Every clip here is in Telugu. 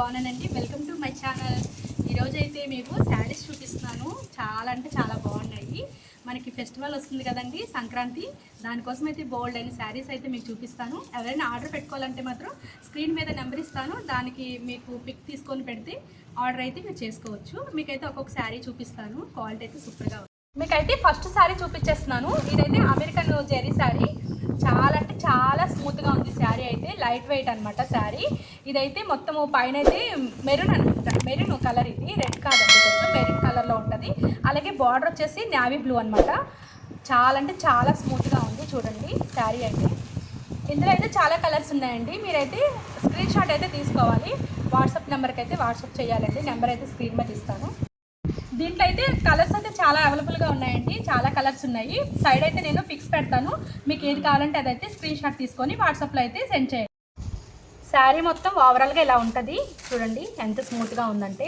బాగున్నానండి. Welcome to my channel. ఈరోజు అయితే మీకు శారీస్ చూపిస్తున్నాను. చాలా అంటే చాలా బాగున్నాయి. మనకి ఫెస్టివల్ వస్తుంది కదండి, సంక్రాంతి. దానికోసం అయితే బోల్డ్ అయిన శారీస్ అయితే మీకు చూపిస్తాను. ఎవరైనా ఆర్డర్ పెట్టుకోవాలంటే మాత్రం స్క్రీన్ మీద నెంబర్ ఇస్తాను. దానికి మీకు పిక్ తీసుకొని పెడితే ఆర్డర్ అయితే మీరు చేసుకోవచ్చు. మీకైతే ఒక్కొక్క శారీ చూపిస్తాను. క్వాలిటీ అయితే సూపర్గా ఉంది. మీకైతే ఫస్ట్ శారీ చూపించేస్తున్నాను. ఇదైతే అమెరికన్ జెరీ శారీ. చాలా అంటే చాలా స్మూత్గా ఉంది శారీ అయితే. లైట్ వెయిట్ అనమాట శారీ. ఇదైతే మొత్తము పైన అయితే మెరూన్ అనమాట. మెరూన్ కలర్, ఇది రెడ్ కాదండి, కొంచెం మెరూన్ కలర్లో ఉంటుంది. అలాగే బార్డర్ వచ్చేసి నేవీ బ్లూ అనమాట. చాలా అంటే చాలా స్మూత్గా ఉంది చూడండి శారీ అయితే. ఇందులో అయితే చాలా కలర్స్ ఉన్నాయండి. మీరైతే స్క్రీన్ షాట్ అయితే తీసుకోవాలి. వాట్సాప్ నెంబర్కి అయితే వాట్సాప్ చేయాలండి. నెంబర్ అయితే స్క్రీన్ మీద ఇస్తాను. దీంట్లో అయితే కలర్స్ అయితే చాలా అవైలబుల్గా ఉన్నాయండి. చాలా కలర్స్ ఉన్నాయి. సైడ్ అయితే నేను పిక్స్ పెడతాను. మీకు ఏది కావాలంటే అదైతే స్క్రీన్ షాట్ తీసుకొని వాట్సాప్లో అయితే సెండ్ చేయండి. శారీ మొత్తం ఓవరాల్గా ఇలా ఉంటుంది చూడండి. ఎంత స్మూత్గా ఉందంటే,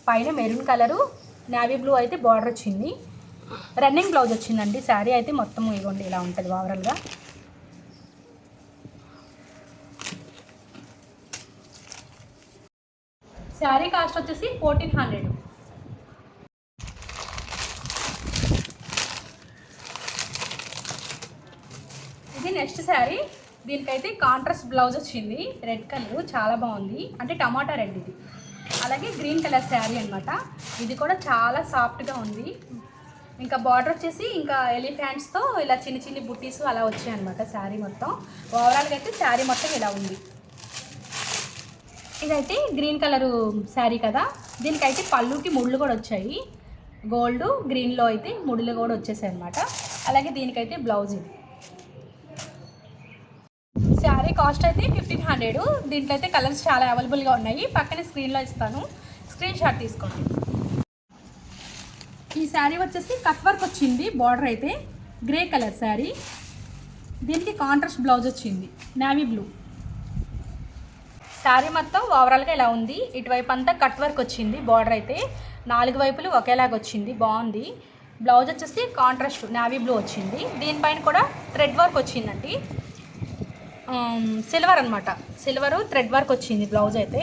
పైన మెరూన్ కలరు, నేవీ బ్లూ అయితే బార్డర్ వచ్చింది. రన్నింగ్ బ్లౌజ్ వచ్చిందండి. శారీ అయితే మొత్తం ఇవ్వండి ఇలా ఉంటుంది ఓవరాల్గా. శారీ కాస్ట్ వచ్చేసి 1400. ఇది నెక్స్ట్ శారీ. దీనికైతే కాంట్రాస్ట్ బ్లౌజ్ వచ్చింది. రెడ్ కలర్ చాలా బాగుంది, అంటే టమాటా రెడ్ ఇది. అలాగే గ్రీన్ కలర్ శారీ అనమాట. ఇది కూడా చాలా సాఫ్ట్గా ఉంది. ఇంకా బార్డర్ వచ్చేసి ఇంకా ఎలిఫెంట్స్తో ఇలా చిన్న చిన్న బుట్టీస్ అలా వచ్చాయి అనమాట శారీ మొత్తం. ఓవరాల్గా అయితే శారీ మొత్తం ఇలా ఉంది. ఇదైతే గ్రీన్ కలరు శారీ కదా. దీనికైతే పళ్ళుకి ముళ్ళు కూడా వచ్చాయి. గోల్డ్ గ్రీన్లో అయితే ముళ్ళు కూడా వచ్చేసాయి అనమాట. అలాగే దీనికైతే బ్లౌజ్ ఇది. శారీ కాస్ట్ అయితే 1500. దీంట్లో అయితే కలర్స్ చాలా అవైలబుల్గా ఉన్నాయి. పక్కనే స్క్రీన్లో ఇస్తాను, స్క్రీన్ షాట్ తీసుకోండి. ఈ శారీ వచ్చేసి కట్ వర్క్ వచ్చింది. బార్డర్ అయితే గ్రే కలర్ శారీ. దీనికి కాంట్రాస్ట్ బ్లౌజ్ వచ్చింది నేవీ బ్లూ. శారీ మొత్తం ఓవరాల్గా ఇలా ఉంది. ఇటువైపు అంతా కట్ వర్క్ వచ్చింది. బార్డర్ అయితే 4 వైపులు ఒకేలాగా వచ్చింది, బాగుంది. బ్లౌజ్ వచ్చేసి కాంట్రాస్ట్ నేవీ బ్లూ వచ్చింది. దీనిపైన కూడా థ్రెడ్ వర్క్ వచ్చిందండి. సిల్వర్ అనమాట, సిల్వరు థ్రెడ్ వర్క్ వచ్చింది బ్లౌజ్ అయితే.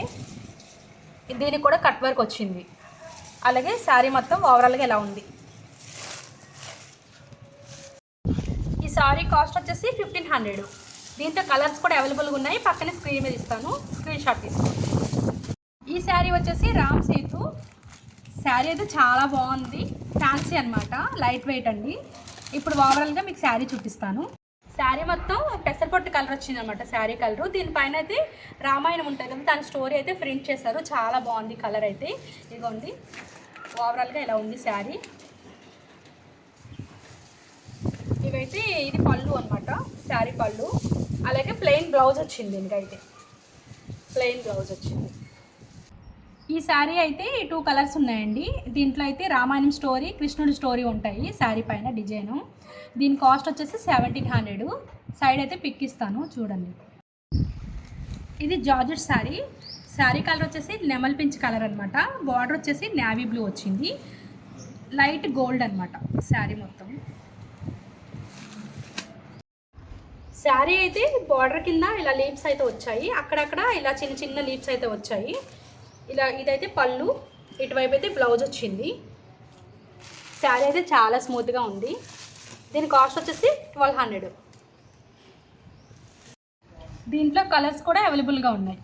దీనికి కూడా కట్ వర్క్ వచ్చింది. అలాగే శారీ మొత్తం ఓవరాల్గా ఇలా ఉంది. ఈ శారీ కాస్ట్ వచ్చేసి 1500. దీంట్లో కలర్స్ కూడా అవైలబుల్గా ఉన్నాయి. పక్కనే స్క్రీన్ మీద ఇస్తాను, స్క్రీన్ షాట్ తీసుకోండి. ఈ శారీ వచ్చేసి రామ్ సేతు శారీ అయితే చాలా బాగుంది. ఫ్యాన్సీ అనమాట, లైట్ వెయిట్ అండి. ఇప్పుడు ఓవరాల్గా మీకు శారీ చూపిస్తాను. శారీ మొత్తం పెసరపొట్టు కలర్ వచ్చింది అనమాట శారీ కలరు. దీనిపైన అయితే రామాయణం ఉంటుంది కదా, దాని స్టోరీ అయితే ప్రింట్ చేశారు. చాలా బాగుంది కలర్ అయితే. ఇదిగోండి ఓవరాల్గా ఇలా ఉంది శారీ. ఇవైతే ఇది పళ్ళు అనమాట, శారీ పళ్ళు. అలాగే ప్లెయిన్ బ్లౌజ్ వచ్చింది. దీనికైతే ప్లెయిన్ బ్లౌజ్ వచ్చింది. ఈ శారీ అయితే 2 కలర్స్ ఉన్నాయండి. దీంట్లో అయితే రామాయణం స్టోరీ, కృష్ణుడి స్టోరీ ఉంటాయి శారీ పైన డిజైను. దీని కాస్ట్ వచ్చేసి 1700. సైడ్ అయితే పిక్ ఇస్తాను చూడండి. ఇది జార్జెట్ శారీ. శారీ కలర్ వచ్చేసి నెమల్ పించ్ కలర్ అనమాట. బార్డర్ వచ్చేసి నేవీ బ్లూ వచ్చింది. లైట్ గోల్డ్ అనమాట శారీ మొత్తం. శారీ అయితే బార్డర్ కింద ఇలా లీవ్స్ అయితే వచ్చాయి. అక్కడక్కడ ఇలా చిన్న చిన్న లీవ్స్ అయితే వచ్చాయి. ఇలా ఇదైతే పళ్ళు, ఇటువైపు అయితే బ్లౌజ్ వచ్చింది. శారీ అయితే చాలా స్మూత్గా ఉంది. దీని కాస్ట్ వచ్చేసి 1200. దీంట్లో కలర్స్ కూడా అవైలబుల్గా ఉన్నాయి.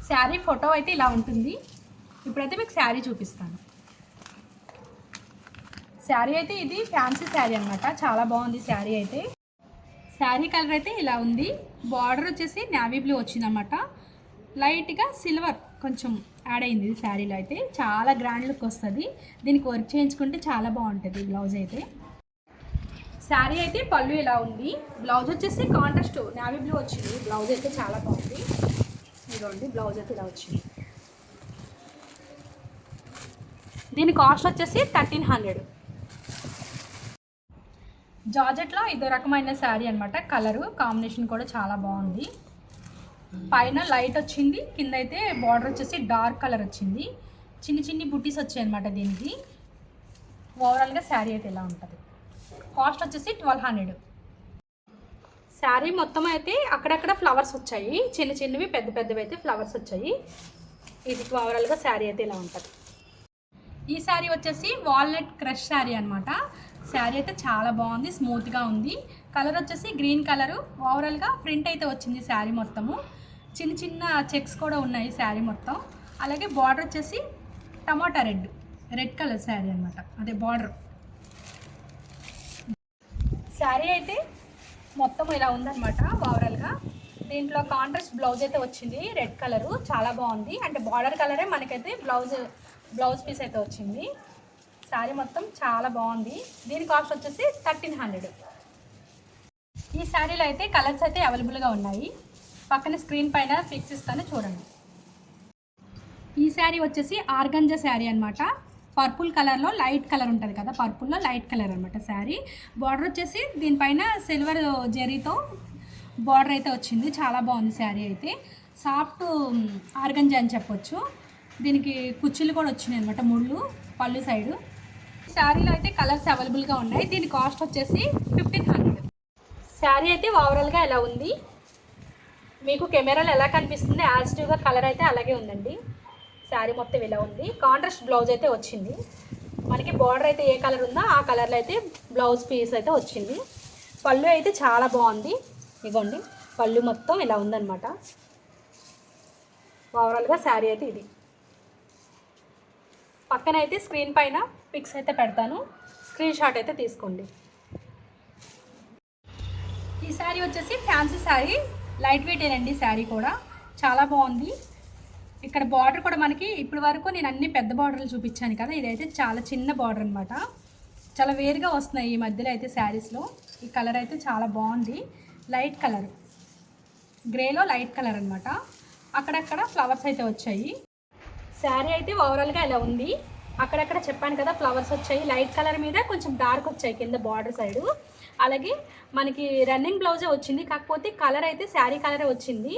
శారీ ఫోటో అయితే ఇలా ఉంటుంది. ఇప్పుడైతే మీకు శారీ చూపిస్తాను. శారీ అయితే ఇది ఫ్యాన్సీ శారీ అనమాట. చాలా బాగుంది శారీ అయితే. శారీ కలర్ అయితే ఇలా ఉంది. బార్డర్ వచ్చేసి నేవీ బ్లూ వచ్చిందన్నమాట. లైట్గా సిల్వర్ కొంచెం యాడ్ అయింది ఇది శారీలో అయితే. చాలా గ్రాండ్ లుక్ వస్తుంది. దీనికి వర్క్ చేయించుకుంటే చాలా బాగుంటుంది బ్లౌజ్ అయితే. శారీ అయితే పళ్ళు ఇలా ఉంది. బ్లౌజ్ వచ్చేసి కాంట్రాస్ట్ నేవీ బ్లూ వచ్చింది. బ్లౌజ్ అయితే చాలా బాగుంది. ఇదిగోండి బ్లౌజ్ అయితే ఇలా వచ్చింది. దీని కాస్ట్ వచ్చేసి 1300. జార్జెట్లో ఇదో రకమైన శారీ అనమాట. కలరు కాంబినేషన్ కూడా చాలా బాగుంది. పైన లైట్ వచ్చింది, కింద అయితే బార్డర్ వచ్చేసి డార్క్ కలర్ వచ్చింది. చిన్ని చిన్ని బుట్టీస్ వచ్చాయి అనమాట దీనికి. ఓవరాల్గా శారీ అయితే ఇలా ఉంటుంది. కాస్ట్ వచ్చేసి 1200. శారీ మొత్తం అయితే అక్కడక్కడ ఫ్లవర్స్ వచ్చాయి, చిన్న చిన్నవి పెద్ద పెద్దవి అయితే ఫ్లవర్స్ వచ్చాయి. ఇది ఓవరాల్గా శారీ అయితే ఇలా ఉంటుంది. ఈ శారీ వచ్చేసి వాల్నట్ క్రష్ శారీ అనమాట. శారీ అయితే చాలా బాగుంది, స్మూత్గా ఉంది. కలర్ వచ్చేసి గ్రీన్ కలరు. ఓవరాల్గా ప్రింట్ అయితే వచ్చింది శారీ మొత్తము. చిన్న చిన్న చెక్స్ కూడా ఉన్నాయి శారీ మొత్తం. అలాగే బార్డర్ వచ్చేసి టమాటా రెడ్ కలర్ శారీ అనమాట, అదే బార్డర్. శారీ అయితే మొత్తం ఇలా ఉందన్నమాట ఓవరాల్గా. దీంట్లో కాంట్రాస్ట్ బ్లౌజ్ అయితే వచ్చింది, రెడ్ కలరు, చాలా బాగుంది. అంటే బార్డర్ కలరే మనకైతే బ్లౌజ్ పీస్ అయితే వచ్చింది. శారీ మొత్తం చాలా బాగుంది. దీని కాస్ట్ వచ్చేసి 1300. ఈ శారీలో అయితే కలర్స్ అయితే అవైలబుల్గా ఉన్నాయి. పక్కన స్క్రీన్ పైన ఫిక్స్ ఇస్తాను చూడండి. ఈ శారీ వచ్చేసి ఆర్గంజా శారీ అనమాట. పర్పుల్ కలర్లో లైట్ కలర్ ఉంటుంది కదా, పర్పుల్లో లైట్ కలర్ అనమాట శారీ. బార్డర్ వచ్చేసి దీనిపైన సిల్వర్ జెరీతో బార్డర్ అయితే వచ్చింది, చాలా బాగుంది శారీ అయితే. సాఫ్ట్ ఆర్గంజా అని చెప్పొచ్చు. దీనికి కుచ్చులు కూడా వచ్చినాయి అనమాట, ముళ్ళు పళ్ళు సైడు. శారీలో అయితే కలర్స్ అవైలబుల్గా ఉన్నాయి. దీని కాస్ట్ వచ్చేసి 1500. శారీ అయితే ఓవరాల్గా ఎలా ఉంది, మీకు కెమెరాలో ఎలా కనిపిస్తుంది యాజిటివ్గా కలర్ అయితే అలాగే ఉందండి. శారీ మొత్తం ఇలా ఉంది. కాంట్రాస్ట్ బ్లౌజ్ అయితే వచ్చింది మనకి. బార్డర్ అయితే ఏ కలర్ ఉందో ఆ కలర్లో అయితే బ్లౌజ్ పీస్ అయితే వచ్చింది. పళ్ళు అయితే చాలా బాగుంది, ఇగోండి పళ్ళు మొత్తం ఇలా ఉందన్నమాట. ఓవరాల్గా శారీ అయితే ఇది. పక్కన అయితే స్క్రీన్ పైన పిక్స్ అయితే పెడతాను, స్క్రీన్ షాట్ అయితే తీసుకోండి. ఈ శారీ వచ్చేసి ఫ్యాన్సీ శారీ, లైట్ వెయిట్ ఏనండి. శారీ కూడా చాలా బాగుంది. ఇక్కడ బార్డర్ కూడా మనకి ఇప్పటి వరకు నేను అన్ని పెద్ద బార్డర్లు చూపించాను కదా, ఇదైతే చాలా చిన్న బార్డర్ అనమాట. చాలా వేరుగా వస్తున్నాయి ఈ మధ్యలో అయితే శారీస్లో. ఈ కలర్ అయితే చాలా బాగుంది, లైట్ కలర్, గ్రేలో లైట్ కలర్ అనమాట. అక్కడక్కడ ఫ్లవర్స్ అయితే వచ్చాయి. శారీ అయితే ఓవరాల్గా ఇలా ఉంది. అక్కడక్కడ చెప్పాను కదా ఫ్లవర్స్ వచ్చాయి, లైట్ కలర్ మీద కొంచెం డార్క్ వచ్చాయి కింద బార్డర్ సైడు. అలాగే మనకి రన్నింగ్ బ్లౌజే వచ్చింది, కాకపోతే కలర్ అయితే శారీ కలరే వచ్చింది.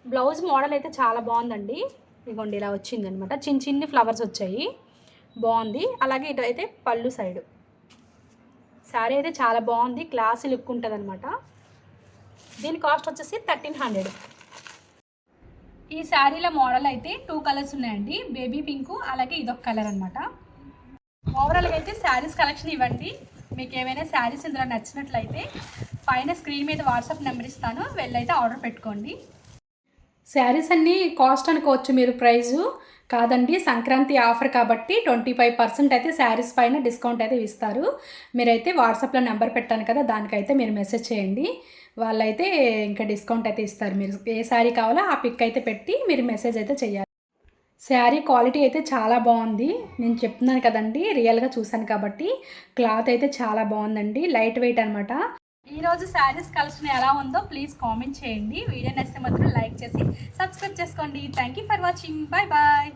బ్లౌజ్ మోడల్ అయితే చాలా బాగుందండి, ఇదిగోండి ఇలా వచ్చింది అనమాట. చిన్న చిన్ని ఫ్లవర్స్ వచ్చాయి, బాగుంది. అలాగే ఇటు అయితే పళ్ళు సైడు. శారీ అయితే చాలా బాగుంది, క్లాసీ లుక్ ఉంటుంది అనమాట. దీని కాస్ట్ వచ్చేసి 1300. ఈ శారీల మోడల్ అయితే 2 కలర్స్ ఉన్నాయండి, బేబీ పింకు అలాగే ఇదొక కలర్ అనమాట. ఓవరాల్గా అయితే శారీస్ కలెక్షన్ ఇవ్వండి. మీకు ఏమైనా శారీస్ ఇందులో నచ్చినట్లయితే పైన స్క్రీన్ మీద వాట్సాప్ నెంబర్ ఇస్తాను, వెళ్ళైతే ఆర్డర్ పెట్టుకోండి. శారీస్ అన్నీ కాస్ట్ అనుకోవచ్చు మీరు, ప్రైజు కాదండి. సంక్రాంతి ఆఫర్ కాబట్టి 25% అయితే శారీస్ పైన డిస్కౌంట్ అయితే ఇస్తారు. మీరైతే వాట్సాప్లో నెంబర్ పెట్టాను కదా, దానికైతే మీరు మెసేజ్ చేయండి, వాళ్ళైతే ఇంకా డిస్కౌంట్ అయితే ఇస్తారు. మీరు ఏ శారీ కావాలో ఆ పిక్ అయితే పెట్టి మీరు మెసేజ్ అయితే చేయాలి. శారీ క్వాలిటీ అయితే చాలా బాగుంది, నేను చెప్తున్నాను కదండి, రియల్గా చూశాను కాబట్టి. క్లాత్ అయితే చాలా బాగుందండి, లైట్ వెయిట్ అనమాట. ఈరోజు శారీస్ కలెక్షన్ ఎలా ఉందో ప్లీజ్ కామెంట్ చేయండి. వీడియో నచ్చితే మాత్రం లైక్ చేసి సబ్స్క్రైబ్ చేసుకోండి. Thank you for watching, bye bye.